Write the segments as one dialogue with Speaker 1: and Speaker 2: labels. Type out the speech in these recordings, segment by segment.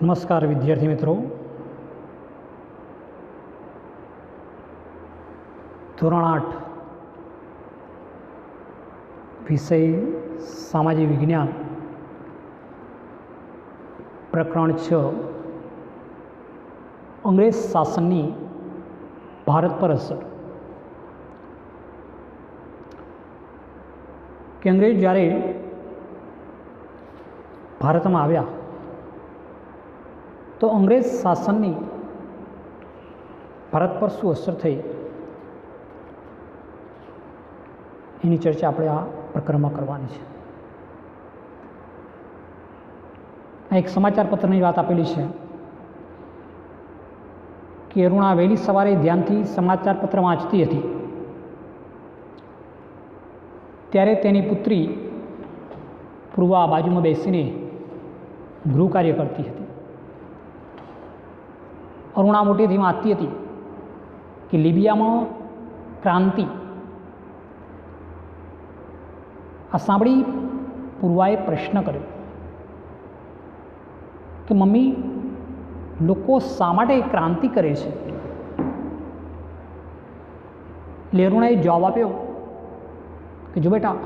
Speaker 1: નમસ્કાર વિદ્યાર્થી મિત્રો, ધોરણ 8 વિષય સામાજિક વિજ્ઞાન, પ્રકરણ 6 અંગ્રેજ શાસનની ભારત પર અસર. કે અંગ્રેજ જ્યારે ભારતમાં આવ્યા તો અંગ્રેજ શાસનની ભારત પર શું અસર થઈ એની ચર્ચા આપણે આ પ્રકરણમાં કરવાની છે. આ એક સમાચાર પત્રની વાત આપેલી છે કે અરુણા વહેલી સવારે ધ્યાનથી સમાચાર પત્ર વાંચતી હતી ત્યારે તેની પુત્રી પૂર્વા બાજુમાં બેસીને ગૃહ કાર્ય કરતી હતી. અરુણા મોટેથી વાંચતી હતી કે લિબિયામાં ક્રાંતિ. આ સાંભળી પૂર્વાએ પ્રશ્ન કર્યો કે મમ્મી, લોકો શા માટે ક્રાંતિ કરે છે? એટલે અરુણાએ જવાબ આપ્યો કે જો બેટા,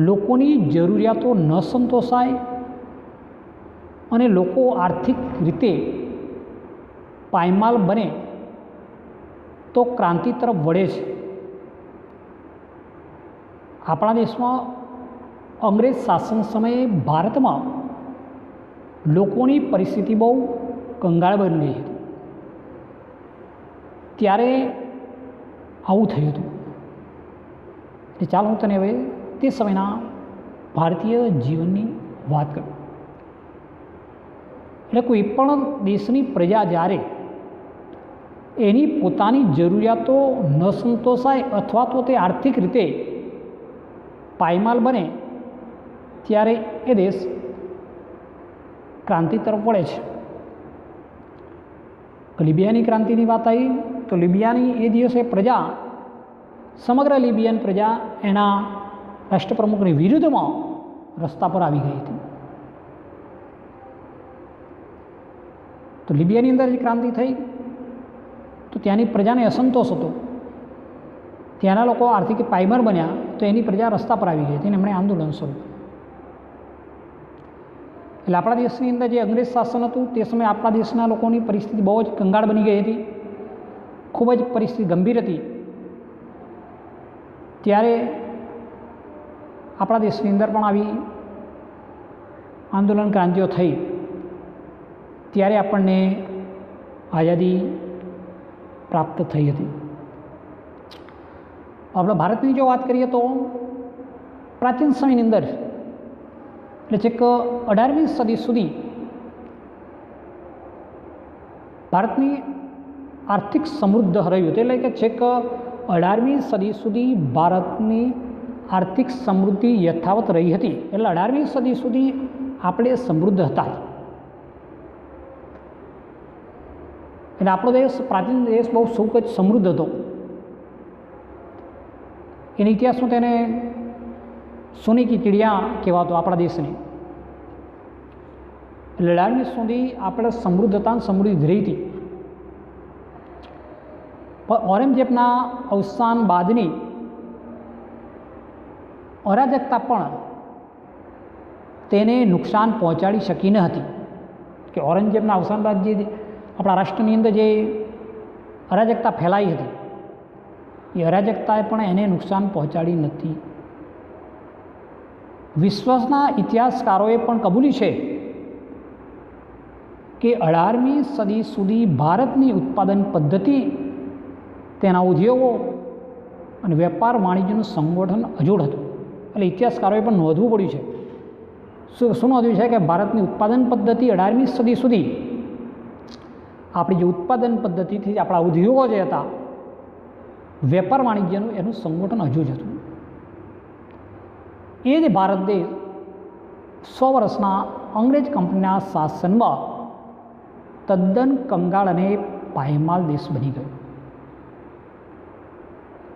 Speaker 1: લોકોની જરૂરિયાતો ન સંતોષાય અને લોકો આર્થિક રીતે પાયમાલ બને તો ક્રાંતિ તરફ વળે છે. આપણા દેશમાં અંગ્રેજ શાસન સમયે ભારતમાં લોકોની પરિસ્થિતિ બહુ કંગાળ બની હતી. ત્યારે આવું થયું હતું. એટલે ચાલો હું તને હવે તે સમયના ભારતીય જીવનની વાત કરું. એટલે કોઈ પણ દેશની પ્રજા જ્યારે એની પોતાની જરૂરિયાતો ન સંતોષાય અથવા તો તે આર્થિક રીતે પાયમાલ બને ત્યારે એ દેશ ક્રાંતિ તરફ વળે છે. લિબિયાની ક્રાંતિની વાત આવી તો લિબિયાની એ દિવસે પ્રજા, સમગ્ર લિબિયન પ્રજા એના રાષ્ટ્રપ્રમુખની વિરુદ્ધમાં રસ્તા પર આવી ગઈ હતી. તો લિબિયાની અંદર જે ક્રાંતિ થઈ તો ત્યાંની પ્રજાને અસંતોષ હતો. ત્યાંના લોકો આર્થિક પાયમાલ બન્યા તો એની પ્રજા રસ્તા પર આવી ગઈ હતી અને એમણે આંદોલન શરૂ કર્યું. એટલે આપણા દેશની અંદર જે અંગ્રેજ શાસન હતું તે સમયે આપણા દેશના લોકોની પરિસ્થિતિ બહુ જ કંગાળ બની ગઈ હતી, ખૂબ જ પરિસ્થિતિ ગંભીર હતી. ત્યારે આપણા દેશની અંદર પણ આવી આંદોલન ક્રાંતિઓ થઈ. ત્યારે આપણને આઝાદી પ્રાપ્ત થઈ હતી. આપણે ભારતની જો વાત કરીએ તો પ્રાચીન સમયની અંદર એટલે છેક 18મી સદી સુધી ભારતની આર્થિક સમૃદ્ધ રહ્યું હતું. એટલે કે છેક 18મી સદી સુધી ભારતની આર્થિક સમૃદ્ધિ યથાવત રહી હતી. એટલે 18મી સદી સુધી આપણે સમૃદ્ધ હતા. એટલે આપણો દેશ, પ્રાચીન દેશ બહુ સૌકજ સમૃદ્ધ હતો. એના ઇતિહાસમાં તેને સોની કી ચિડિયા કહેવાતો આપણા દેશને. એટલે 18મી સુધી આપણે સમૃદ્ધ હતા, સમૃદ્ધિ રહી હતી. પણ ઔરંગઝેબના અવસાન બાદની અરાજકતા પણ તેને નુકસાન પહોંચાડી શકી ન હતી. કે ઔરંગઝેબના અવસાન બાદ જે આપણા રાષ્ટ્રની અંદર જે અરાજકતા ફેલાઈ હતી એ અરાજકતાએ પણ એને નુકસાન પહોંચાડી નથી. વિશ્વના ઇતિહાસકારોએ પણ કબૂલ્યું છે કે 18મી સદી સુધી ભારતની ઉત્પાદન પદ્ધતિ, તેના ઉદ્યોગો અને વેપાર વાણિજ્યનું સંગઠન અજોડ હતું. એટલે ઇતિહાસકારોએ પણ નોંધવું પડ્યું છે. શું નોંધ્યું છે કે ભારતની ઉત્પાદન પદ્ધતિ 18મી સદી સુધી આપણી જે ઉત્પાદન પદ્ધતિથી આપણા ઉદ્યોગો જે હતા, વેપાર વાણિજ્યનું એનું સંગઠન હજુ જ હતું. એ જ ભારત દેશ 100 વર્ષના અંગ્રેજ કંપનીના શાસનમાં તદ્દન કંગાળ અને પાયમાલ દેશ બની ગયો.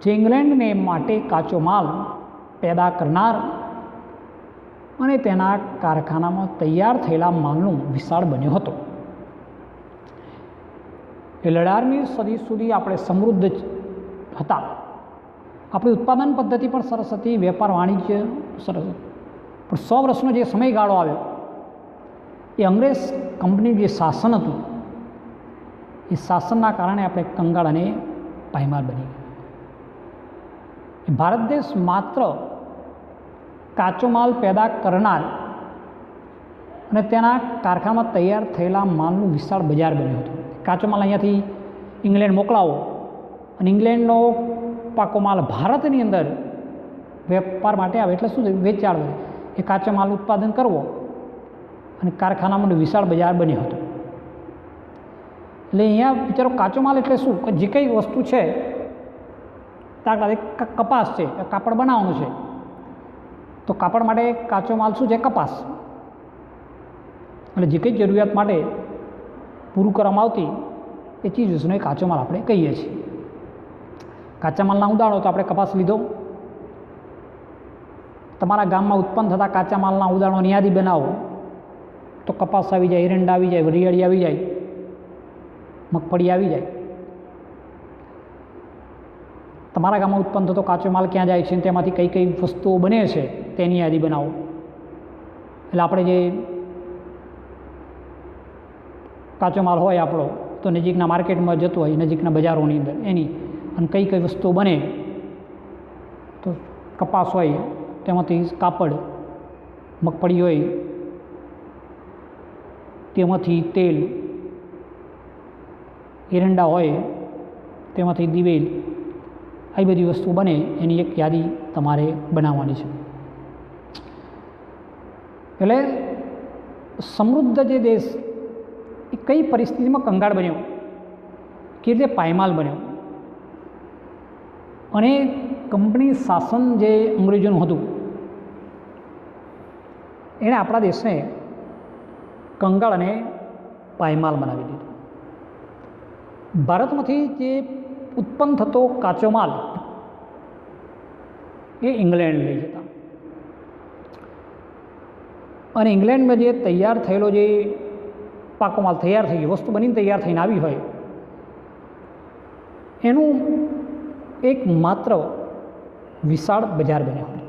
Speaker 1: જે ઇંગ્લેન્ડને માટે કાચો માલ પેદા કરનાર અને તેના કારખાનામાં તૈયાર થયેલા માલનું વિશાળ બન્યો હતો. એટલે 18મી સદી સુધી આપણે સમૃદ્ધ હતા. આપણી ઉત્પાદન પદ્ધતિ પણ સરસ હતી, વેપાર વાણિજ્ય સરસ હતું. પણ 100 વર્ષનો જે સમયગાળો આવ્યો એ અંગ્રેજ કંપનીનું જે શાસન હતું એ શાસનના કારણે આપણે કંગાળ અને પાયમાલ બની ગયા. ભારત દેશ માત્ર કાચો માલ પેદા કરનાર અને તેના કારખાનામાં તૈયાર થયેલા માલનું વિશાળ બજાર બન્યું હતું. કાચો માલ અહીંયાથી ઇંગ્લેન્ડ મોકલાવો અને ઇંગ્લેન્ડનો પાકો માલ ભારતની અંદર વેપાર માટે આવે એટલે શું વેચાણ વધે, એ કાચો માલ ઉત્પાદન કરવો અને કારખાનામાં વિશાળ બજાર બન્યું હતું. એટલે અહીંયા વિચારો કાચો માલ એટલે શું કે જે કંઈ વસ્તુ છે, દાખલા તરીકે કપાસ છે, કાપડ બનાવવાનું છે તો કાપડ માટે કાચો માલ શું છે? કપાસ. એટલે જે કંઈ જરૂરિયાત માટે પૂરું કરવામાં આવતી એ ચીજ વસ્તુનો એ કાચો માલ આપણે કહીએ છીએ. કાચા માલના ઉદાહરણો તો આપણે કપાસ લીધો. તમારા ગામમાં ઉત્પન્ન થતા કાચા માલના ઉદાહરણોની યાદી બનાવો તો કપાસ આવી જાય, એરંડા આવી જાય, વરિયાળી આવી જાય, મગફળી આવી જાય. તમારા ગામમાં ઉત્પન્ન થતો કાચો માલ ક્યાં જાય છે, તેમાંથી કઈ કઈ વસ્તુઓ બને છે તેની યાદી બનાવો. એટલે આપણે જે કાચો માલ હોય આપણો તો નજીકના માર્કેટમાં જતો હોય, નજીકના બજારોની અંદર એની અને કઈ કઈ વસ્તુઓ બને તો કપાસ હોય તેમાંથી કાપડ, મગફળી હોય તેમાંથી તેલ, એરંડા હોય તેમાંથી દિવેલ, આવી બધી વસ્તુ બને એની એક યાદી તમારે બનાવવાની છે. એટલે સમૃદ્ધ જે દેશ એ કઈ પરિસ્થિતિમાં કંગાળ બન્યો, કે રીતે પાયમાલ બન્યો, અને કંપની શાસન જે અંગ્રેજોનું હતું એણે આપણા દેશને કંગાળ અને પાયમાલ બનાવી દીધું. ભારતમાંથી જે ઉત્પન્ન થતો કાચો માલ એ ઇંગ્લેન્ડ લઈ જતા અને ઇંગ્લેન્ડમાં જે તૈયાર થયેલો જે પાકો માલ તૈયાર થઈ ગયો, વસ્તુ બનીને તૈયાર થઈને આવી હોય એનું એક માત્ર વિશાળ બજાર બન્યું હતું.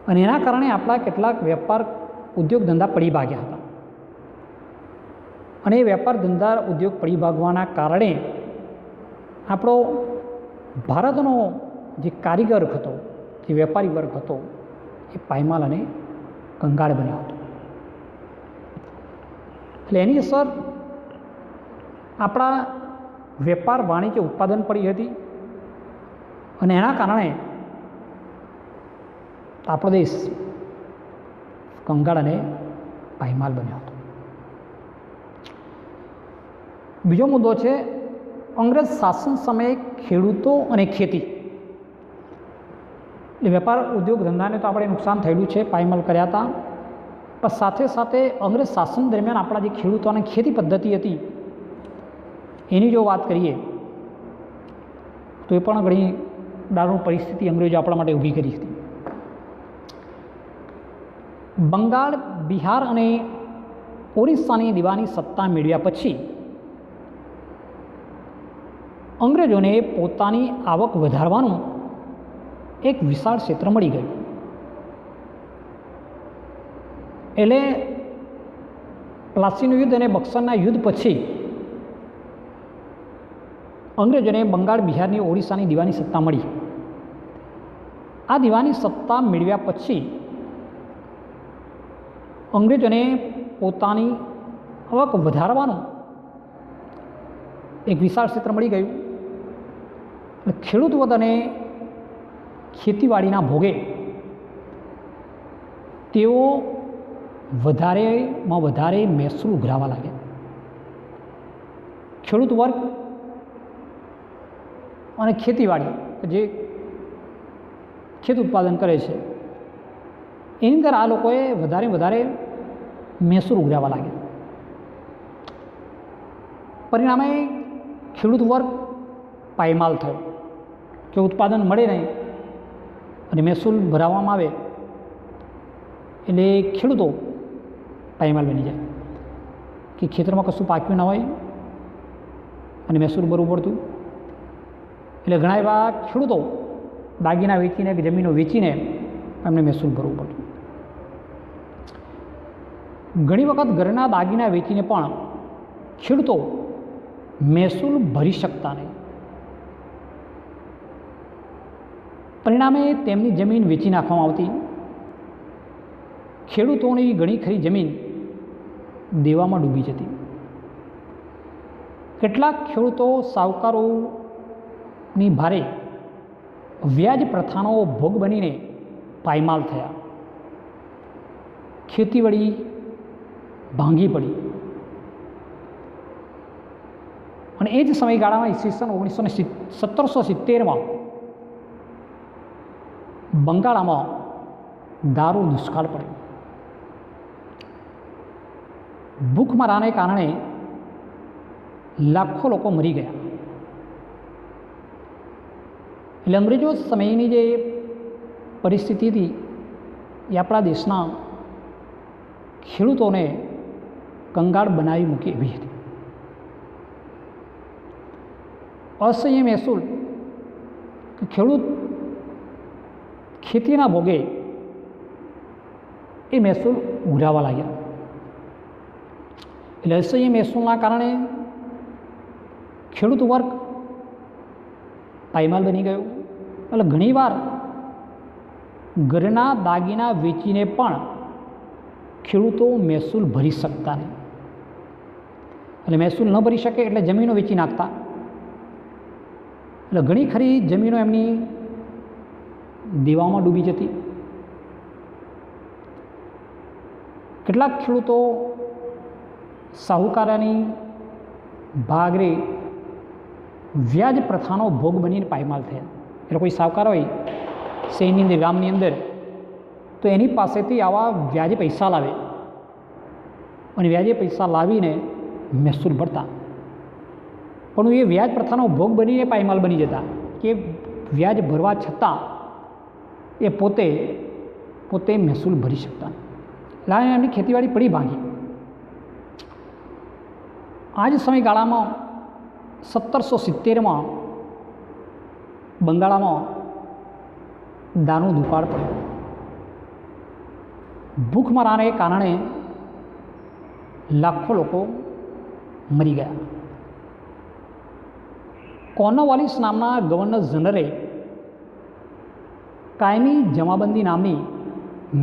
Speaker 1: અને એના કારણે આપણા કેટલાક વેપાર ઉદ્યોગ ધંધા પડી ભાગ્યા હતા. અને એ વેપાર ધંધા ઉદ્યોગ પડી ભાગવાના કારણે આપણો ભારતનો જે કારીગર હતો, જે વેપારી વર્ગ હતો એ પાયમાલ અને કંગાળ બન્યો હતો. એટલે એની અસર આપણા વેપાર વાણિજ્ય ઉત્પાદન પડી હતી અને એના કારણે આપણો દેશ કંગાળ અને પાયમાલ બન્યો હતો. બીજો મુદ્દો છે અંગ્રેજ શાસન સમયે ખેડૂતો અને ખેતી. એટલે વેપાર ઉદ્યોગ ધંધાને તો આપણે નુકસાન થયેલું છે, પાયમાલ કર્યા હતા, પણ સાથે સાથે અંગ્રેજ શાસન દરમિયાન આપણા જે ખેડૂતો અને ખેતી પદ્ધતિ હતી એની જો વાત કરીએ તો એ પણ ઘણી દારૂણ પરિસ્થિતિ અંગ્રેજો આપણા માટે ઊભી કરી હતી. બંગાળ, બિહાર અને ઓરિસ્સાની દીવાની સત્તા મેળવ્યા પછી અંગ્રેજોને પોતાની આવક વધારવાનું એક વિશાળ ક્ષેત્ર મળી ગયું. એટલે પ્લાસીનું યુદ્ધ અને બક્સરના યુદ્ધ પછી અંગ્રેજોને બંગાળ, બિહારની, ઓડિશાની દીવાની સત્તા મળી. આ દીવાની સત્તા મેળવ્યા પછી અંગ્રેજોને પોતાની આવક વધારવાનું એક વિશાળ ક્ષેત્ર મળી ગયું. એટલે ખેડૂત વધ અને ખેતીવાડીના ભોગે તેઓ વધારેમાં વધારે મહેસૂલ ઉઘરાવવા લાગ્યા. ખેડૂત વર્ગ અને ખેતીવાડી જે ખેત ઉત્પાદન કરે છે એની અંદર આ લોકોએ વધારે મહેસૂલ ઉઘરાવવા લાગ્યા. પરિણામે ખેડૂત વર્ગ પાયમાલ થયો કે ઉત્પાદન મળે નહીં અને મહેસૂલ ભરાવવામાં આવે એટલે ખેડૂતો પાયમાલ બની જાય કે ખેતરમાં કશું પાક્યું ના હોય અને મહેસૂલ ભરવું પડતું. એટલે ઘણા એવા ખેડૂતો દાગીના વેચીને કે જમીનો વેચીને એમને મહેસૂલ ભરવું પડતું. ઘણી વખત ઘરના દાગીના વેચીને પણ ખેડૂતો મહેસૂલ ભરી શકતા નહીં. પરિણામે તેમની જમીન વેચી નાખવામાં આવતી. ખેડૂતોની ઘણી ખરી જમીન દેવામાં ડૂબી જતી. કેટલાક ખેડૂતો સાહુકારોની ભારે વ્યાજ પ્રથાનો ભોગ બનીને પાયમાલ થયા. ખેતીવાડી ભાંગી પડી અને એ જ સમયગાળામાં ઈસવીસન 1770માં બંગાળમાં દારૂ દુષ્કાળ પડ્યો. ભૂખમરાને કારણે લાખો લોકો મરી ગયા. એટલે અંગ્રેજો સમયની જે પરિસ્થિતિ હતી એ આપણા દેશના ખેડૂતોને કંગાળ બનાવી મૂકી એવી હતી. અસહ્ય મહેસૂલ કે ખેડૂત ખેતીના ભોગે એ મહેસૂલ ઉઘરાવા લાગ્યા. એટલે અસહ્ય મહેસૂલના કારણે ખેડૂત વર્ગ પાયમાલ બની ગયો. એટલે ઘણીવાર ઘરના દાગીના વેચીને પણ ખેડૂતો મહેસૂલ ભરી શકતા નહીં. એટલે મહેસૂલ ન ભરી શકે એટલે જમીનો વેચી નાખતા. એટલે ઘણી ખરી જમીનો એમની દેવામાં ડૂબી જતી. કેટલાક ખેડૂતો સાહુકારોની ભાગરે વ્યાજ પ્રથાનો ભોગ બનીને પાયમાલ થયા. એટલે કોઈ સાહુકાર હોય શહેરની અંદર ગામની અંદર તો એની પાસેથી આવા વ્યાજે પૈસા લાવે અને વ્યાજે પૈસા લાવીને મહેસૂલ ભરતા. પણ એ વ્યાજ પ્રથાનો ભોગ બનીને પાયમાલ બની જતા કે વ્યાજ ભરવા છતાં એ પોતે મહેસૂલ ભરી શકતા. એટલે એમની ખેતીવાડી પડી ભાંગી. આ જ સમયગાળામાં 1770માં બંગાળમાં દારૂ દુકાળ પડ્યો. ભૂખમરાને કારણે લાખો લોકો મરી ગયા. કોર્નવાલિસ નામના ગવર્નર જનરલે કાયમી જમાબંધી નામની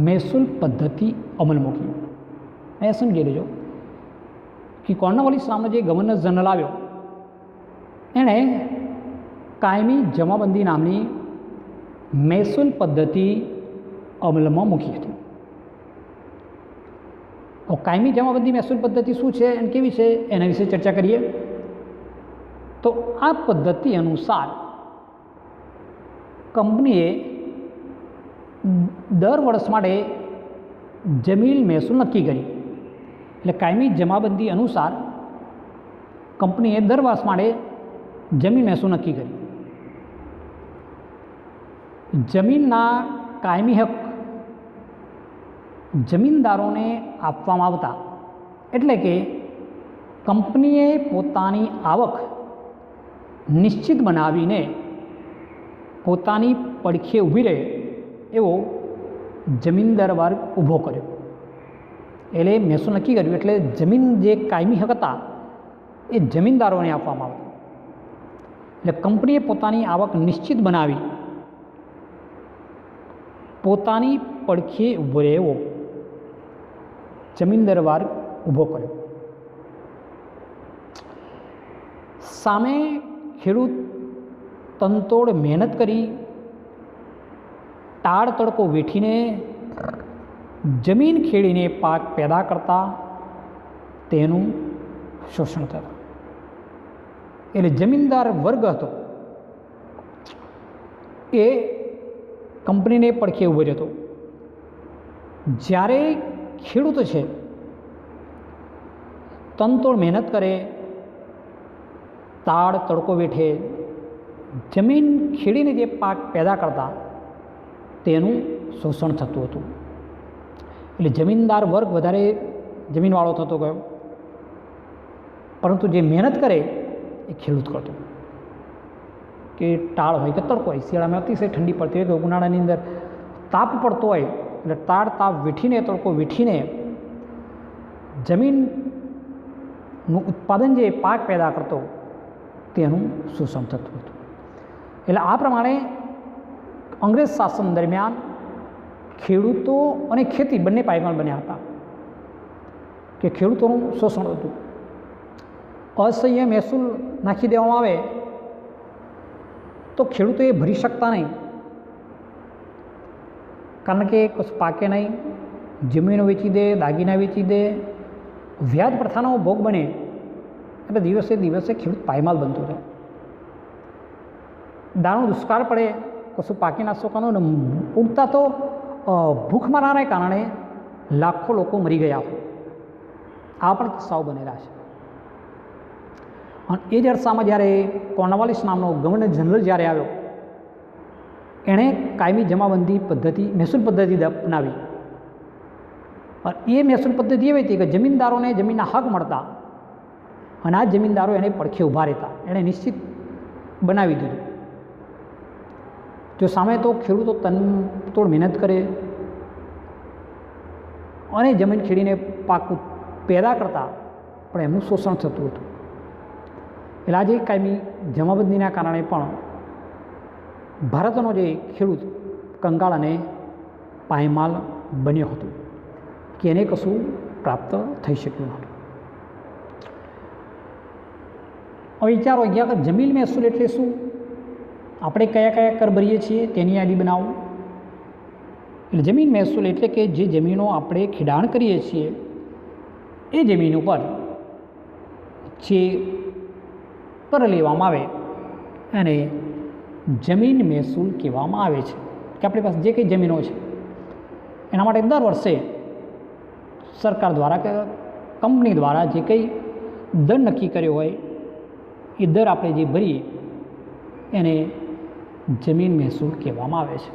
Speaker 1: મહેસૂલ પદ્ધતિ અમલ મૂકી. અહીંયા સમજી લેજો કે કોર્નવાલિસ નામનો જે ગવર્નર જનરલ આવ્યો એણે કાયમી જમાબંધી નામની મહેસૂલ પદ્ધતિ અમલમાં મૂકી હતી. કાયમી જમાબંધી મહેસૂલ પદ્ધતિ શું છે અને કેવી છે એના વિશે ચર્ચા કરીએ. તો આ પદ્ધતિ અનુસાર કંપનીએ દર વર્ષ માટે જમીન મહેસૂલ નક્કી કરી. એટલે કાયમી જમાબંધી અનુસાર કંપનીએ દર વર્ષ માટે જમીન મહેસૂલ નક્કી કરી. જમીનના કાયમી હક જમીનદારોને આપવામાં આવતા. એટલે કે કંપનીએ પોતાની આવક નિશ્ચિત બનાવીને પોતાની પડખે ઊભી રહે એવો જમીનદાર વર્ગ ઊભો કર્યો. એટલે મહેસૂલ નક્કી કર્યું એટલે જમીન જે કાયમી હક હતા એ જમીનદારોને આપવામાં આવતા. એટલે કંપનીએ પોતાની આવક નિશ્ચિત બનાવી પોતાની પડખે ઊભો રહે એવો જમીનદાર વર્ગ ઊભો કર્યો. સામે ખેડૂત તનતોડ મહેનત કરી તાળ તડકો વેઠીને જમીન ખેડીને પાક પેદા કરતા તેનું શોષણ થતું. એટલે જમીનદાર વર્ગ હતો એ કંપનીને પડખે ઊભો રહેતો. જ્યારે ખેડૂતો છે તનતોડ મહેનત કરે તાળ તડકો વેઠે જમીન ખેડીને જે પાક પેદા કરતા તેનું શોષણ થતું હતું. એટલે જમીનદાર વર્ગ વધારે જમીનવાળો થતો ગયો, પરંતુ જે મહેનત કરે એ ખેડૂત કરતો. કે ટાળ હોય કે તડકો હોય, શિયાળામાં અતિશય ઠંડી પડતી હોય કે ઉનાળાની અંદર તાપ પડતો હોય, એટલે તાપ વીઠીને તડકો વીઠીને જમીનનું ઉત્પાદન જે પાક પેદા કરતો તેનું શોષણ થતું હતું. એટલે આ પ્રમાણે અંગ્રેજ શાસન દરમિયાન ખેડૂતો અને ખેતી બંને પાયમાલ બન્યા હતા કે ખેડૂતોનું શોષણ હતું. અસહ્ય મહેસૂલ નાખી દેવામાં આવે તો ખેડૂતો એ ભરી શકતા નહીં, કારણ કે કશું પાકે નહીં, જમીનો વેચી દે, દાગીના વેચી દે, વ્યાજ પ્રથાનો ભોગ બને, એટલે દિવસે દિવસે ખેડૂત પાયમાલ બનતો રહે. દાણો દુષ્કાળ પડે, કશું પાકી ના શકાનું, ઉગતા તો ભૂખમરાને કારણે લાખો લોકો મરી ગયા હોય. આ પણ કિસ્સાઓ બનેલા છે. અને એ જ અરસામાં જ્યારે કોર્નવાલિસ નામનો ગવર્નર જનરલ જ્યારે આવ્યો, એણે કાયમી જમાબંધી પદ્ધતિ, મહેસૂલ પદ્ધતિ અપનાવી. અને એ મહેસૂલ પદ્ધતિ એવી હતી કે જમીનદારોને જમીનના હક મળતા અને આ જમીનદારો એને પડખે ઊભા રહેતા, એણે નિશ્ચિત બનાવી દીધું. જો સામે તો ખેડૂતો તનતોડ મહેનત કરે અને જમીન ખેડીને પાક પેદા કરતા, પણ એમનું શોષણ થતું હતું. એટલે આજે કાયમી જમાબંધીના કારણે પણ ભારતનો જે ખેડૂત કંગાળ અને પાયમાલ બન્યો હતો કે એને કશું પ્રાપ્ત થઈ શક્યું હતું. હવે વિચારો ગયા કે જમીન મહેસૂલ એટલે શું, આપણે કયા કયા કર ભરીએ છીએ તેની યાદી બનાવો. એટલે જમીન મહેસૂલ એટલે કે જે જમીનો આપણે ખેડાણ કરીએ છીએ એ જમીન ઉપર જે કર લેવામાં આવે અને જમીન મહેસૂલ કહેવામાં આવે છે. કે આપણી પાસે જે કંઈ જમીનો છે એના માટે દર વર્ષે સરકાર દ્વારા કે કંપની દ્વારા જે કંઈ દર નક્કી કર્યો હોય એ દર આપણે જે ભરીએ એને જમીન મહેસૂલ કહેવામાં આવે છે.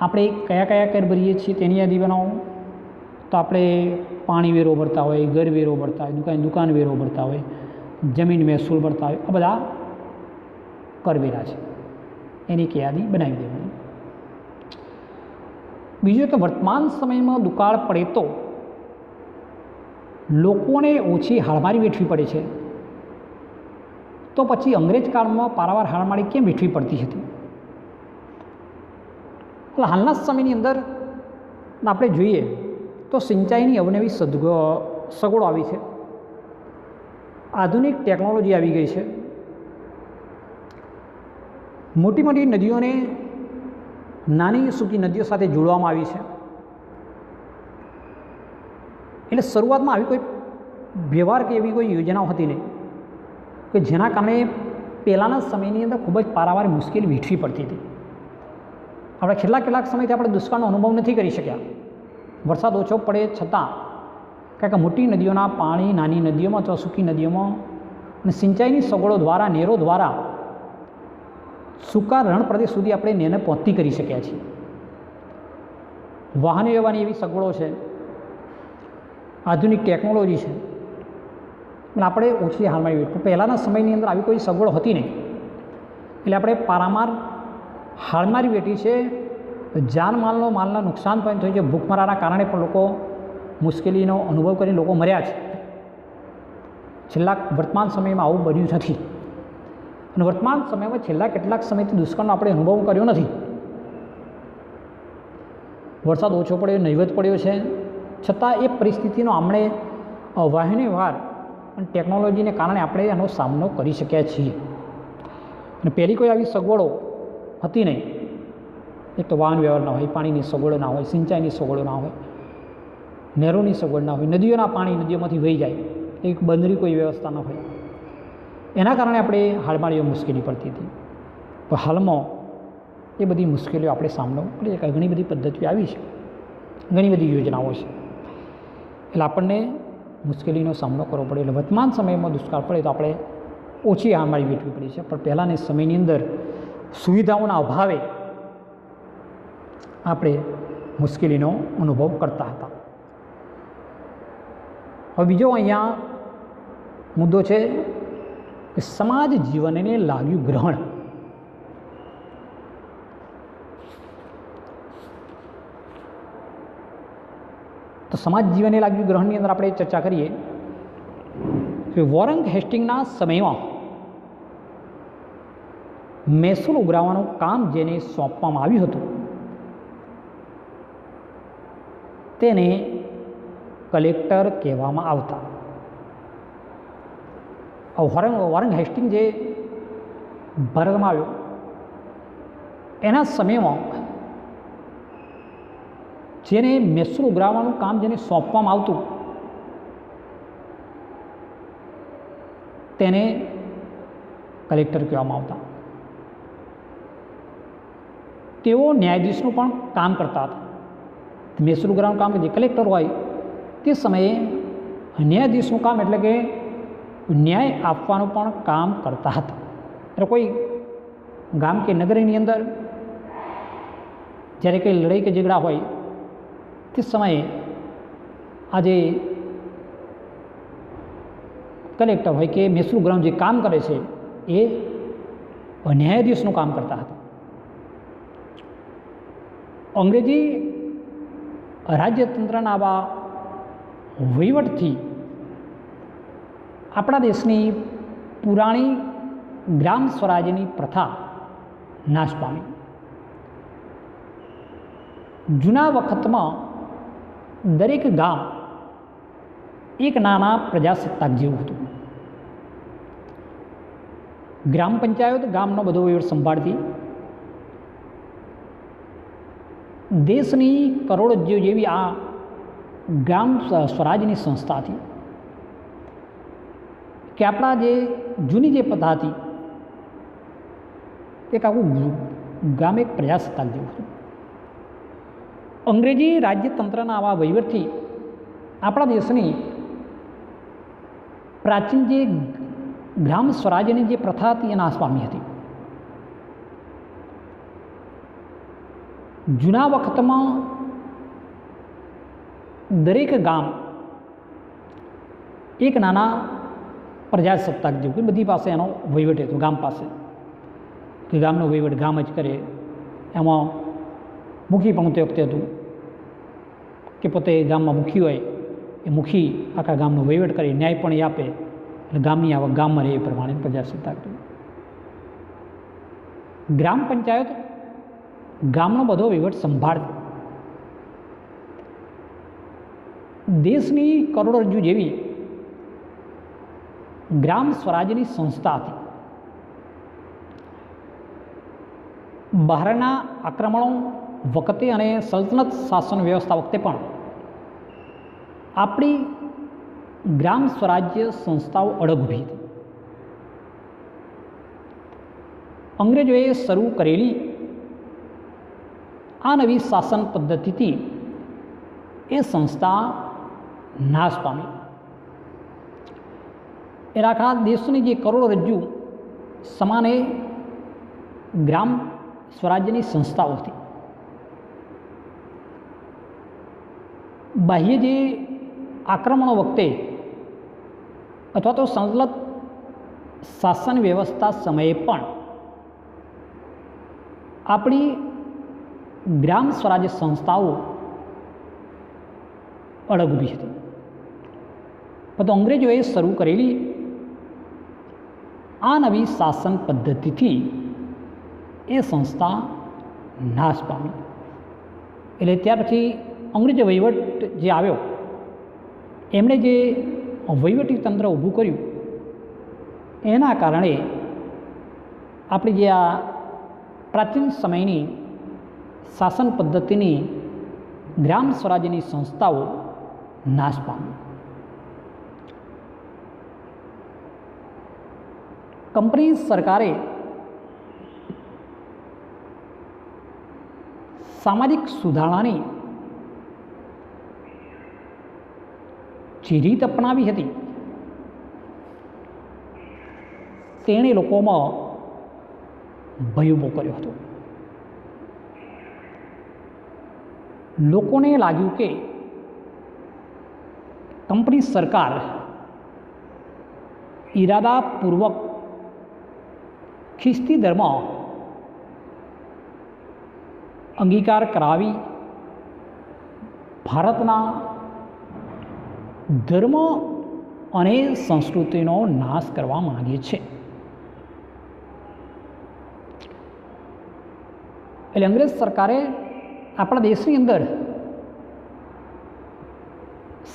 Speaker 1: આપણે કયા કયા કર ભરીએ છીએ તેની યાદી બનાવો. તો આપણે પાણી વેરો ભરતા હોય, ઘર વેરો ભરતા હોય, દુકાન વેરો ભરતા હોય, જમીન મહેસૂલ ભરતા હોય, આ બધા કરવેરા છે, એની યાદી બનાવી દેવાની. બીજું કે વર્તમાન સમયમાં દુકાળ પડે તો લોકોને ઓછી હાડમારી વેઠવી પડે છે, તો પછી અંગ્રેજ કાળમાં પારાવાર હાડમારી કેમ વેઠવી પડતી હતી? એટલે હાલના સમયની અંદર આપણે જોઈએ તો સિંચાઈની અવનવી સગવડો આવી છે, આધુનિક ટેકનોલોજી આવી ગઈ છે. મોટી મોટી નદીઓને નાની સૂકી નદીઓ સાથે જોડવામાં આવી છે. એટલે શરૂઆતમાં આવી કોઈ વ્યવહાર કે એવી કોઈ યોજનાઓ હતી નહીં કે જેના કારણે પહેલાંના સમયની અંદર ખૂબ જ પારાવાર મુશ્કેલી વેઠવી પડતી હતી. આપણે કેટલાક સમયથી આપણે દુષ્કાળનો અનુભવ નથી કરી શક્યા. વરસાદ ઓછો પડે છતાં કારણ કે મોટી નદીઓના પાણી નાની નદીઓમાં અથવા સૂકી નદીઓમાં અને સિંચાઈની સગવડો દ્વારા, નહેરો દ્વારા સૂકા રણ પ્રદેશ સુધી આપણે નેને પહોંચતી કરી શક્યા છીએ. વાહન વ્યવહારની એવી સગવડો છે, આધુનિક ટેકનોલોજી છે, એટલે આપણે ઓછી હાલમાં વેઠવું. પહેલાંના સમયની અંદર આવી કોઈ સગવડ હતી નહીં, એટલે આપણે પારામાર હાલમારી વેઠી છે. માલના નુકસાન પણ થયું છે. ભૂખમરાના કારણે પણ લોકો મુશ્કેલીનો અનુભવ કરીને લોકો મર્યા છે. વર્તમાન સમયમાં આવું બન્યું નથી. અને વર્તમાન સમયમાં છેલ્લા કેટલાક સમયથી દુષ્કાળનો આપણે અનુભવ કર્યો નથી. વરસાદ ઓછો પડ્યો, નહીવત પડ્યો છે, છતાં એ પરિસ્થિતિનો આપણે વાહન વ્યવહાર અને ટેકનોલોજીને કારણે આપણે એનો સામનો કરી શક્યા છીએ. અને પહેલી કોઈ આવી સગવડો હતી નહીં. એક તો વાહન વ્યવહાર ના હોય, પાણીની સગવડો ના હોય, સિંચાઈની સગવડો ના હોય, નહેરોની સગવડ ના હોય, નદીઓના પાણી નદીઓમાંથી વહી જાય, એક બંદરી કોઈ વ્યવસ્થા ન હોય. એના કારણે આપણે હાડમારીઓ મુશ્કેલી પડતી હતી. પણ હાલમાં એ બધી મુશ્કેલીઓ આપણે સામનો કરીએ. ઘણી બધી પદ્ધતિઓ આવી છે, ઘણી બધી યોજનાઓ છે, એટલે આપણને મુશ્કેલીનો સામનો કરવો પડે. એટલે વર્તમાન સમયમાં દુષ્કાળ પડે તો આપણે ઓછી હાડમારી વેઠવી પડી છે. પણ પહેલાંની સમયની અંદર સુવિધાઓના અભાવે આપણે મુશ્કેલીનો અનુભવ કરતા હતા. હવે બીજો અહીંયા મુદ્દો છે કે સમાજ જીવનને લાગ્યું ગ્રહણ. તો સમાજ જીવનને લાગ્યું ગ્રહણની અંદર આપણે ચર્ચા કરીએ કે વોરન હેસ્ટિંગના સમયમાં મહેસૂલ ઉઘરાવવાનું કામ જેને સોંપવામાં આવ્યું હતું તેને કલેક્ટર કહેવામાં આવતા. વોરન હેસ્ટિંગ જે ભારતમાં આવ્યો એના સમયમાં જેને મહેસૂલ ઉઘરાવવાનું કામ જેને સોંપવામાં આવતું તેને કલેક્ટર કહેવામાં આવતા. તેઓ ન્યાયાધીશનું પણ કામ કરતા હતા. મહેસૂલ ઉઘરાવવાનું કામ જે કલેક્ટર હોય તે સમયે ન્યાયાધીશનું કામ એટલે કે ન્યાય આપવાનું પણ કામ કરતા હતા. એટલે કોઈ ગામ કે નગરીની અંદર જ્યારે કંઈ લડાઈ કે ઝઘડા હોય તે સમયે આજે કલેક્ટર હોય કે મહેસૂલ ઉઘરાવવાનું જે કામ કરે છે એ ન્યાયાધીશનું કામ કરતા હતા. અંગ્રેજી રાજ્યતંત્રના આવા વહીવટથી આપણા દેશની પુરાણી ગ્રામ સ્વરાજ્યની પ્રથા નાશ પામી. જૂના વખતમાં દરેક ગામ એક નાના પ્રજાસત્તાક જેવું હતું. ગ્રામ પંચાયત ગામનો બધો વહીવટ સંભાળતી. દેશની કરોડરજ્જુ જેવી આ ગ્રામ સ્વરાજની સંસ્થા હતી કે આપણા જે જૂની જે પ્રથા હતી એક આખું ગામ એક પ્રજાસત્તાક જેવું હતું. અંગ્રેજી રાજ્યતંત્રના આવા વહીવટથી આપણા દેશની પ્રાચીન જે ગ્રામ સ્વરાજ્યની જે પ્રથા હતી એ નાશ પામી હતી. જૂના વખતમાં દરેક ગામ એક નાના પ્રજાસત્તાક જેવું બધી પાસે એનો વહીવટ હતો. ગામ પાસે કે ગામનો વહીવટ ગામ જ કરે. એમાં મુખી પણ તે વખતે હતું કે પોતે ગામમાં મુખી હોય એ મુખી આખા ગામનો વહીવટ કરે, ન્યાય પણ એ આપે. એટલે ગામની આવક ગામમાં રહે એ પ્રમાણે પ્રજાસત્તાક હતું. ગ્રામ પંચાયત ગામનો બધો વહીવટ સંભાળતો. દેશની કરોડરજ્જુ જેવી ગ્રામ સ્વરાજ્યની સંસ્થા હતી. બહારના આક્રમણો વખતે અને સલ્તનત શાસન વ્યવસ્થા વખતે પણ આપણી ગ્રામ સ્વરાજ્ય સંસ્થાઓ અડગ ઊભી હતી. અંગ્રેજોએ શરૂ કરેલી આ નવી શાસન પદ્ધતિથી એ સંસ્થા નાશ પામી. એ આખા દેશની જે કરોડરજ્જુ સમાને ગ્રામ સ્વરાજ્યની સંસ્થાઓ હતી. બાહ્ય જે આક્રમણો વખતે અથવા તો સંલગ્ન શાસન વ્યવસ્થા સમયે પણ આપણી ગ્રામ સ્વરાજ્ય સંસ્થાઓ અડગ ઊભી હતી. પરંતુ અંગ્રેજોએ શરૂ કરેલી આ નવી શાસન પદ્ધતિથી એ સંસ્થા નાશ પામી. એટલે ત્યાર પછી અંગ્રેજો વહીવટ જે આવ્યો એમણે જે વહીવટી તંત્ર ઊભું કર્યું એના કારણે આપણી જે આ પ્રાચીન સમયની શાસન પદ્ધતિની ગ્રામ સ્વરાજ્યની સંસ્થાઓ નાશ પામી. કંપની સરકારે સામાજિક સુધારણાની જે રીત અપનાવી હતી તેણે લોકોમાં ભય ઊભો કર્યો હતો. લોકોને લાગ્યું કે કંપની સરકાર ઈરાદાપૂર્વક ખ્રિસ્તી ધર્મ અંગીકાર કરાવી ભારતના ધર્મ અને સંસ્કૃતિનો નાશ કરવા માગે છે. એટલે અંગ્રેજ સરકારે આપણા દેશની અંદર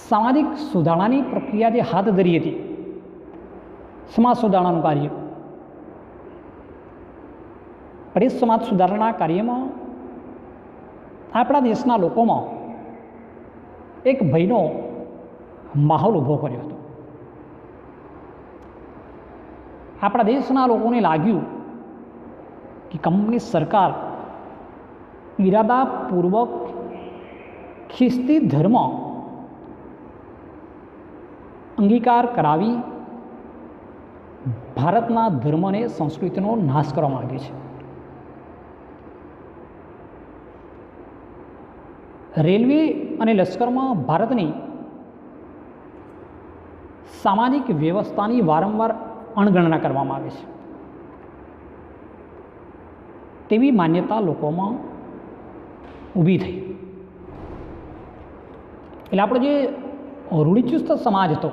Speaker 1: સામાજિક સુધારણાની પ્રક્રિયા જે હાથ ધરી હતી, સમાજ સુધારણાનું કાર્ય, પણ એ સમાજ સુધારણા કાર્યમાં આપણા દેશના લોકોમાં એક ભયનો માહોલ ઊભો કર્યો હતો. આપણા દેશના લોકોને લાગ્યું કે કંપની સરકાર ઈરાદાપૂર્વક ખ્રિસ્તી ધર્મ અંગીકાર કરાવી ભારતના ધર્મ અને સંસ્કૃતિનો નાશ કરવા માગે છે. રેલવે અને લશ્કરમાં ભારતની સામાજિક વ્યવસ્થાની વારંવાર અણગણના કરવામાં આવે છે તેવી માન્યતા લોકોમાં ઊભી થઈ. એટલે આપણો જે રૂઢિચુસ્ત સમાજ હતો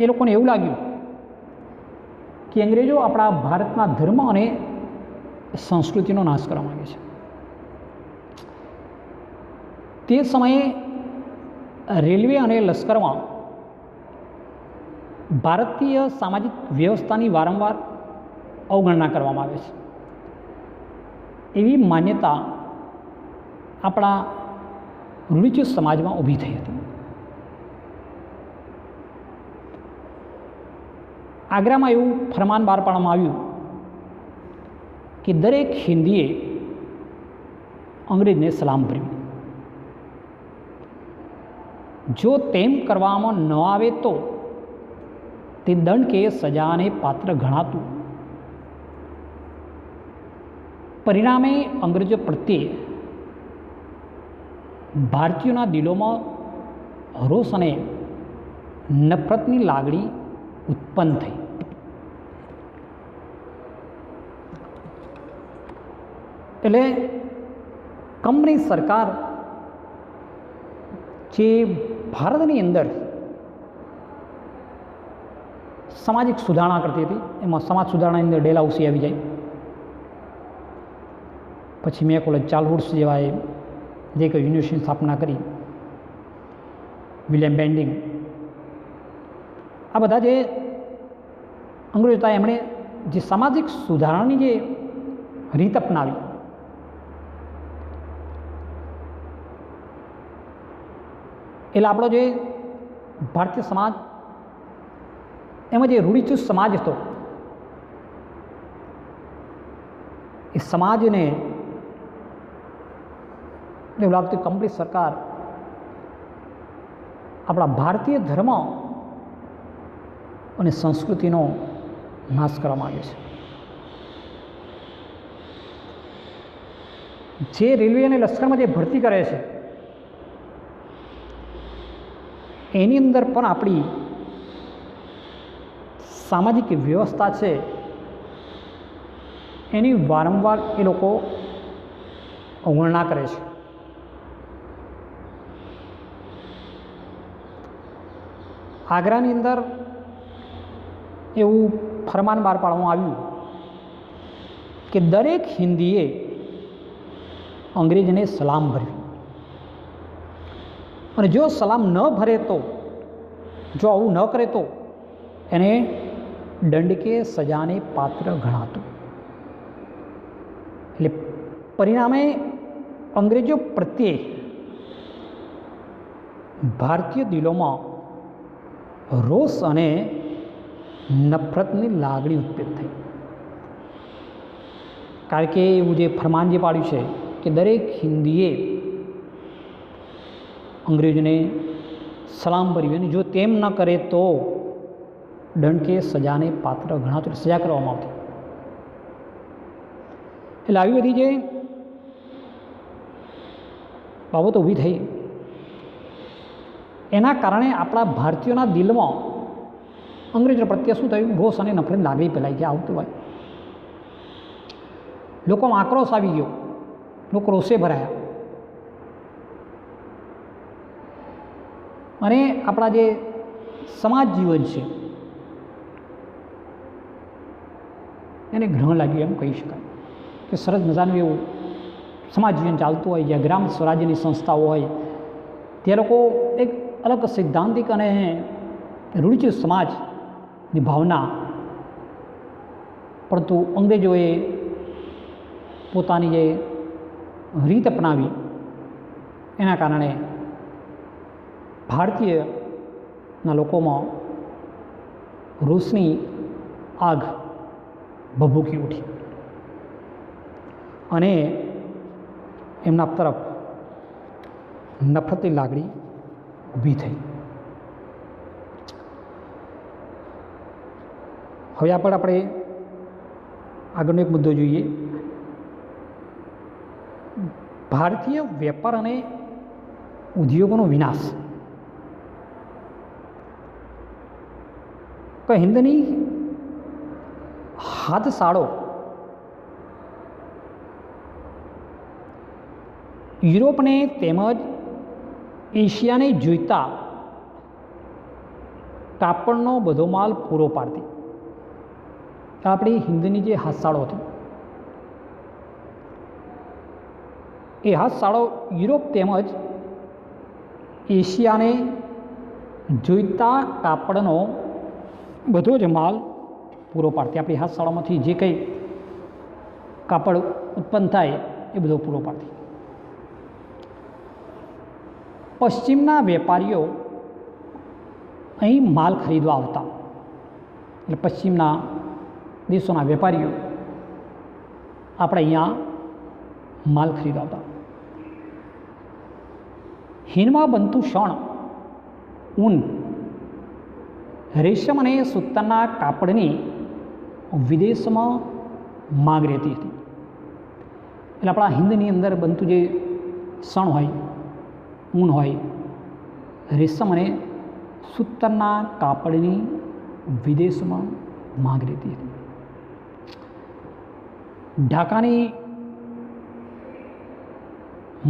Speaker 1: એ લોકોને એવું લાગ્યું કે અંગ્રેજો આપણા ભારતના ધર્મ અને સંસ્કૃતિનો નાશ કરવા માગે છે. તે સમયે રેલવે અને લશ્કરમાં ભારતીય સામાજિક વ્યવસ્થાની વારંવાર અવગણના કરવામાં આવે છે એવી માન્યતા આપણા રૂઢિચુસ્ત સમાજમાં ઊભી થઈ હતી. આગ્રામાં એવું ફરમાન બહાર પાડવામાં આવ્યું કે દરેક હિન્દીએ અંગ્રેજને સલામ ભર્યું. જો તેમ કરવામાં ન આવે તો તે દંડ કે સજાને પાત્ર ગણાતું. પરિણામે અંગ્રેજો પ્રત્યે ભારતીયોના દિલોમાં રોષ અને નફરતની લાગણી ઉત્પન્ન થઈ. એટલે કંપની સરકાર જે ભારતની અંદર સામાજિક સુધારણા કરતી હતી, એમાં સમાજ સુધારણાની અંદર ડેલહાઉસી આવી જાય, પછી મેં કોલેજ ચાર્લ્સ જેવાએ જે કંઈ યુનિવર્સિટીની સ્થાપના કરી, વિલિયમ બેન્ડિંગ, આ બધા જે અંગ્રેજો હતા એમણે જે સામાજિક સુધારણાની જે રીત અપનાવી, એટલે આપણો જે ભારતીય સમાજ એમાં જે રૂઢિચુસ્ત સમાજ હતો એ સમાજને એવું લાગતું કંપની સરકાર આપણા ભારતીય ધર્મ અને સંસ્કૃતિનો નાશ કરવા માગે છે. જે રેલવે અને લશ્કરમાં જે ભરતી કરે છે એની અંદર પણ આપણી સામાજિક વ્યવસ્થા છે એની વારંવાર એ લોકો અવગણના કરે છે. આગ્રાની અંદર એવું ફરમાન બહાર પાડવામાં આવ્યું કે દરેક હિન્દીએ અંગ્રેજને સલામ ભર્યું અને જો સલામ ન ભરે તો, જો આવું ન કરે તો એને દંડ કે સજાને પાત્ર ગણાતું. એટલે પરિણામે અંગ્રેજો પ્રત્યે ભારતીય દિલોમાં રોષ અને નફરતની લાગણી ઉત્પન્ન થઈ. કારણ કે એવું જે ફરમાન જે પાડ્યું છે કે દરેક હિન્દીએ અંગ્રેજોને સલામ ભર્યું અને જો તેમ ન કરે તો દંડ કે સજાને પાત્ર ગણાતું, સજા કરવામાં આવતી. એટલે આવી બધી જે બાબતો ઊભી થઈ, એના કારણે આપણા ભારતીયોના દિલમાં અંગ્રેજો પ્રત્યે શું થયું? રોષ અને નફરત લાગણી ફેલાઈ ગયા. આવતું હોય લોકોમાં આક્રોશ આવી ગયો, લોકો રોષે ભરાયા અને આપણા જે સમાજ જીવન છે એને ગ્રહણ લાગ્યું એમ કહી શકાય કે સરસ મજાનું એવું સમાજ જીવન ચાલતું હોય, જ્યાં ગ્રામ સ્વરાજ્યની સંસ્થાઓ હોય, તે લોકો એક અલગ સૈદ્ધાંતિક અને રૂઢિચુસ્ત સમાજની ભાવના, પરંતુ અંગ્રેજોએ પોતાની જે રીત અપનાવી એના કારણે ભારતીયના લોકોમાં રોષની આગ ભભૂકી ઉઠી અને એમના તરફ નફરતની લાગણી ઊભી થઈ. હવે આપણે આગળનો એક મુદ્દો જોઈએ. ભારતીય વેપાર અને ઉદ્યોગોનો વિનાશ. કે હિન્દની હાથશાળો યુરોપને તેમજ એશિયાને જોઈતા કાપડનો બધો માલ પૂરો પાડતી. આપણી હિન્દની જે હાથશાળો હતી એ હાથશાળો યુરોપ તેમજ એશિયાને જોઈતા કાપડનો બધો જ માલ પૂરો પાડતી. આપણી હાથશાળામાંથી જે કંઈ કાપડ ઉત્પન્ન થાય એ બધો પૂરો પાડતી. પશ્ચિમના વેપારીઓ અહીં માલ ખરીદવા આવતા, એટલે પશ્ચિમના દેશોના વેપારીઓ આપણે અહીંયા માલ ખરીદવા આવતા. હિનમાં બનતું શણ, ઊન, રેશમ અને સૂતરના કાપડની વિદેશમાં માંગ રહેતી હતી. એટલે આપણા હિન્દની અંદર બનતું જે શણ હોય, ઊન હોય, રેશમ અને સૂતરના કાપડની વિદેશમાં માંગ રહેતી હતી. ઢાકાની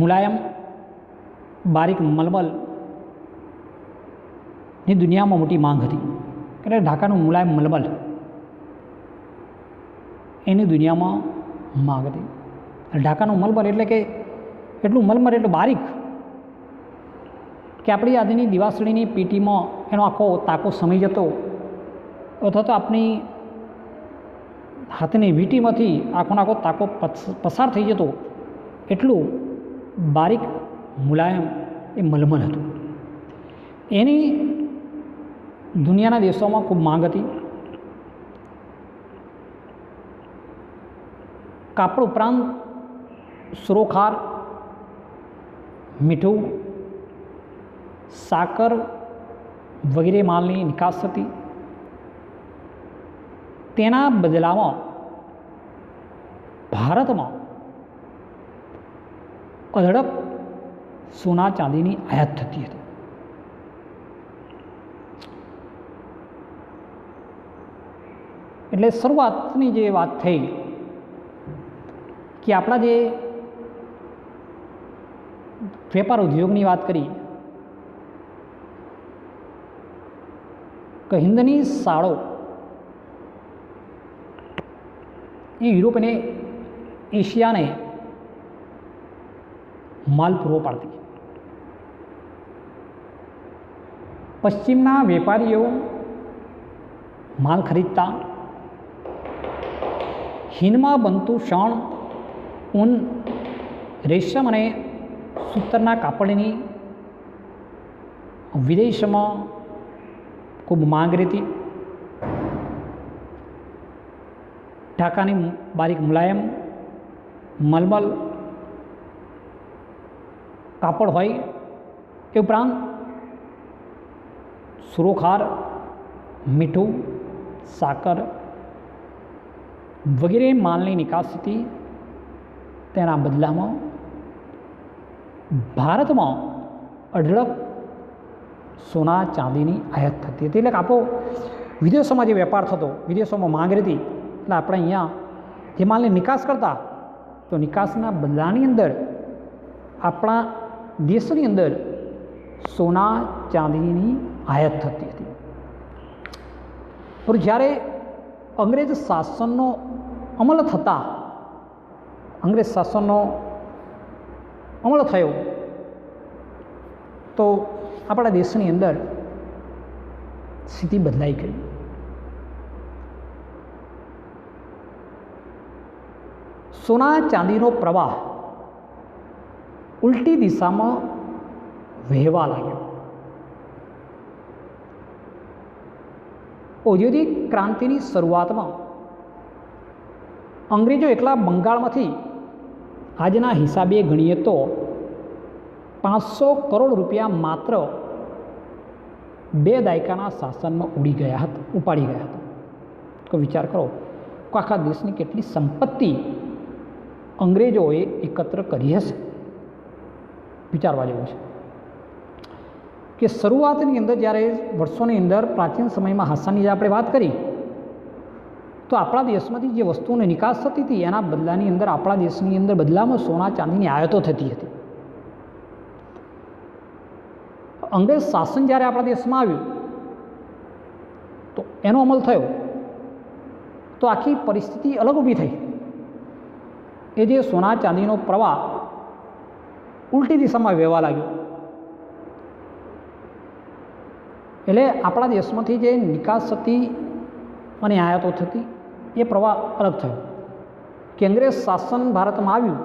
Speaker 1: મુલાયમ બારીક મલમલની દુનિયામાં મોટી માંગ હતી. એટલે ઢાકાનું મુલાયમ મલમલ એની દુનિયામાં માંગ હતી. ઢાકાનું મલમલ એટલે કે એટલું મલમલ એટલું બારીક કે આપણી આજની દિવાસળીની પેટીમાં એનો આખો તાકો સમાઈ જતો, અથવા તો આપણી હાથની વીંટીમાંથી આખોનો આખો તાકો પસાર થઈ જતો, એટલું બારીક મુલાયમ એ મલમલ હતું. એની દુનિયાના દેશોમાં ખૂબ માંગ હતી. કાપડ ઉપરાંત સુરોખાર, મીઠું, સાકર વગેરે માલની નિકાસ થતી. તેના બદલામાં ભારતમાં અઢળક સોના ચાંદીની આયાત થતી હતી. એટલે શરૂઆતની જે વાત થઈ કે આપણા જે વેપાર ઉદ્યોગની વાત કરી કે હિન્દની શાળો એ યુરોપ અને એશિયાને માલ પૂરો પાડતી. પશ્ચિમના વેપારીઓ માલ ખરીદતા. હિનમાં બનતું શણ, ઊન, રેશમ અને સૂતરના કાપડની વિદેશમાં ખૂબ માંગ રહેતી. ઢાકાની બારીક મુલાયમ મલમલ કાપડ હોય, એ ઉપરાંત સુરોખાર, મીઠું, સાકર વગેરે માલની નિકાસ થતી. તેના બદલામાં ભારતમાં અઢળક સોના ચાંદીની આયાત થતી હતી. એટલે કે આપણો વિદેશોમાં જે વેપાર થતો, વિદેશોમાં માંગ રહેતી, એટલે આપણે અહીંયા જે માલની નિકાસ કરતા, તો નિકાસના બદલાની અંદર આપણા દેશની અંદર સોના ચાંદીની આયાત થતી હતી. પણ જ્યારે અંગ્રેજ શાસનનો અમલ થતાં, અંગ્રેજ શાસનનો અમલ થયો તો આપણા દેશની અંદર સ્થિતિ બદલાઈ ગઈ. સોના ચાંદીનો પ્રવાહ ઉલટી દિશામાં વહેવા લાગ્યો. ઔદ્યોગિક ક્રાંતિની શરૂઆતમાં અંગ્રેજો એકલા બંગાળમાંથી આજના હિસાબે ગણીએ તો 500 કરોડ રૂપિયા માત્ર 2 દાયકાના શાસનમાં ઉપાડી ગયા હતા. તો વિચાર કરો કે આખા દેશની કેટલી સંપત્તિ અંગ્રેજોએ એકત્ર કરી હશે. વિચારવા જેવું છે કે શરૂઆતની અંદર જ્યારે વર્ષોની અંદર પ્રાચીન સમયમાં હાસાની જે આપણે વાત કરી, તો આપણા દેશમાંથી જે વસ્તુઓની નિકાસ થતી હતી એના બદલાની અંદર આપણા દેશની અંદર બદલામાં સોના ચાંદીની આયાતો થતી હતી. અંગ્રેજ શાસન જ્યારે આપણા દેશમાં આવ્યું તો એનો અમલ થયો તો આખી પરિસ્થિતિ અલગ ઊભી થઈ. એ જે સોના ચાંદીનો પ્રવાહ ઉલટી દિશામાં વહેવા લાગ્યો. એટલે આપણા દેશમાંથી જે નિકાસ થતી અને આયાતો થતી એ પ્રવાહ અલગ થયો. કે અંગ્રેજ શાસન ભારતમાં આવ્યું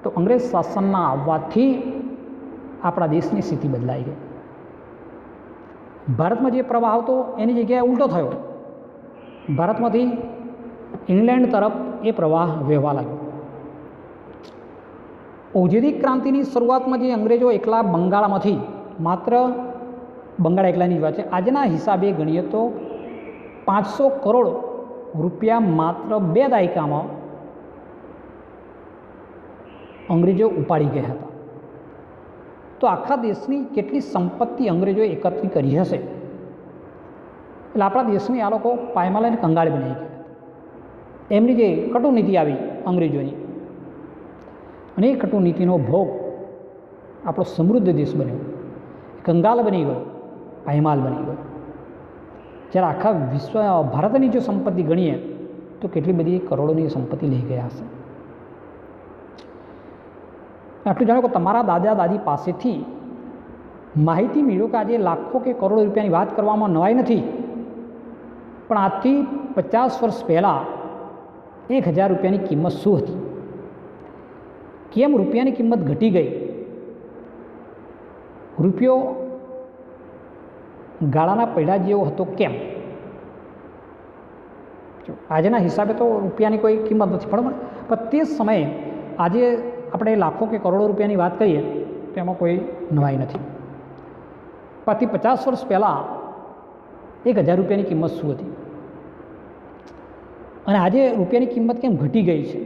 Speaker 1: તો અંગ્રેજ શાસનના આવવાથી આપણા દેશની સ્થિતિ બદલાઈ ગઈ. ભારતમાં જે પ્રવાહ આવતો એની જગ્યાએ ઉલટો થયો. ભારતમાંથી ઇંગ્લેન્ડ તરફ એ પ્રવાહ વહેવા લાગ્યો. ઔદ્યોગિક ક્રાંતિની શરૂઆતમાં જે અંગ્રેજો એકલા બંગાળમાંથી, માત્ર બંગાળ એકલાની જ વાત છે, આજના હિસાબે ગણીએ તો 500 કરોડ રૂપિયા માત્ર 2 દાયકામાં અંગ્રેજો ઉપાડી ગયા હતા. તો આખા દેશની કેટલી સંપત્તિ અંગ્રેજોએ એકત્રિત કરી હશે. એટલે આપણા દેશની આ લોકો પાયમાલ અને કંગાળ બનાવી ગયા. એમની જે કટુનીતિ આવી અંગ્રેજોની, અને એ કટુનીતિનો ભોગ આપણો સમૃદ્ધ દેશ બન્યો, કંગાલ બની ગયો, પાયમાલ બની ગયો. જ્યારે આખા વિશ્વ ભારતની જો સંપત્તિ ગણીએ તો કેટલી બધી કરોડોની સંપત્તિ લઈ ગયા હશે. આટલું જાણો કે તમારા દાદા દાદી પાસેથી માહિતી મેળવો કે આજે લાખો કે કરોડો રૂપિયાની વાત કરવામાં નવાઈ નથી, પણ આજથી 50 વર્ષ પહેલાં 1000 રૂપિયાની કિંમત શું હતી, કેમ રૂપિયાની કિંમત ઘટી ગઈ, રૂપિયો ગાળાના પૈડા જેવો હતો કેમ. આજના હિસાબે તો રૂપિયાની કોઈ કિંમત નથી, બરાબર, પણ તે સમયે આજે આપણે લાખો કે કરોડો રૂપિયાની વાત કરીએ તો એમાં કોઈ નવાઈ નથી. પછી 50 વર્ષ પહેલાં 1000 રૂપિયાની કિંમત શું હતી અને આજે રૂપિયાની કિંમત કેમ ઘટી ગઈ છે.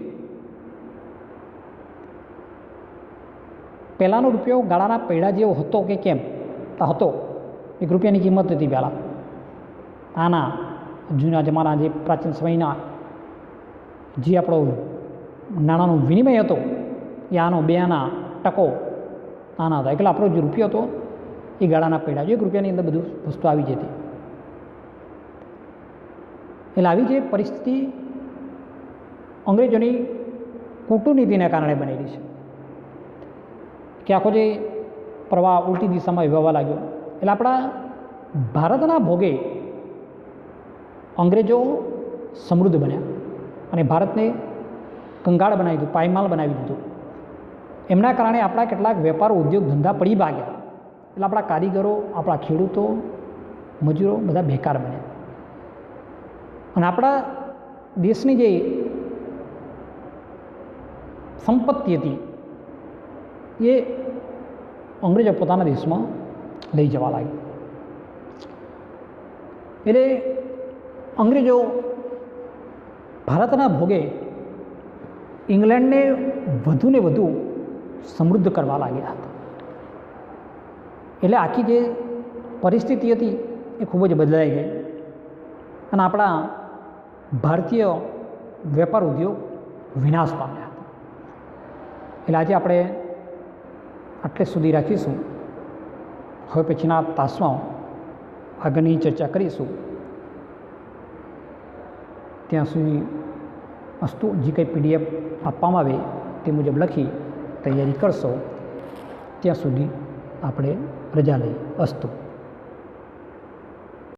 Speaker 1: પહેલાંનો રૂપિયો ગાળાના પૈડા જેવો હતો કે કેમ હતો. 1 રૂપિયાની કિંમત હતી પહેલાં. આના જૂના જમાના જે પ્રાચીન સમયના જે આપણો નાણાંનો વિનિમય હતો એ આનો 2 આના ટકો આના હતા. એટલે આપણો જે રૂપિયો હતો એ ગાળાના પૈડા, 1 રૂપિયાની અંદર બધું વસ્તુ આવી જતી. એટલે આવી જે પરિસ્થિતિ અંગ્રેજોની કૂટનીતિના કારણે બનેલી છે કે આખો જે પ્રવાહ ઉલટી દિશામાં વહેવા લાગ્યો. એટલે આપણા ભારતના ભોગે અંગ્રેજો સમૃદ્ધ બન્યા અને ભારતને કંગાળ બનાવી દીધું, પાયમાલ બનાવી દીધું. એમના કારણે આપણા કેટલાક વેપાર ઉદ્યોગ ધંધા પડી ભાગ્યા. એટલે આપણા કારીગરો, આપણા ખેડૂતો, મજૂરો બધા બેકાર બન્યા. અને આપણા દેશની જે સંપત્તિ હતી એ અંગ્રેજો પોતાના દેશમાં લઈ જવા લાગી. એટલે અંગ્રેજો ભારતના ભોગે ઇંગ્લેન્ડને વધુને વધુ સમૃદ્ધ કરવા લાગ્યા હતા. એટલે આખી જે પરિસ્થિતિ હતી એ ખૂબ જ બદલાઈ ગઈ અને આપણા ભારતીય વેપાર ઉદ્યોગ વિનાશ પામ્યા હતા. એટલે આજે આપણે આટલે સુધી રાખીશું. હવે પછીના તાસમાં આગળની ચર્ચા કરીશું. ત્યાં સુધી વસ્તુ જે કંઈ PDF આપવામાં આવે તે મુજબ લખી તૈયારી કરશો. ત્યાં સુધી આપણે રજા લઈએ. અસ્તુ.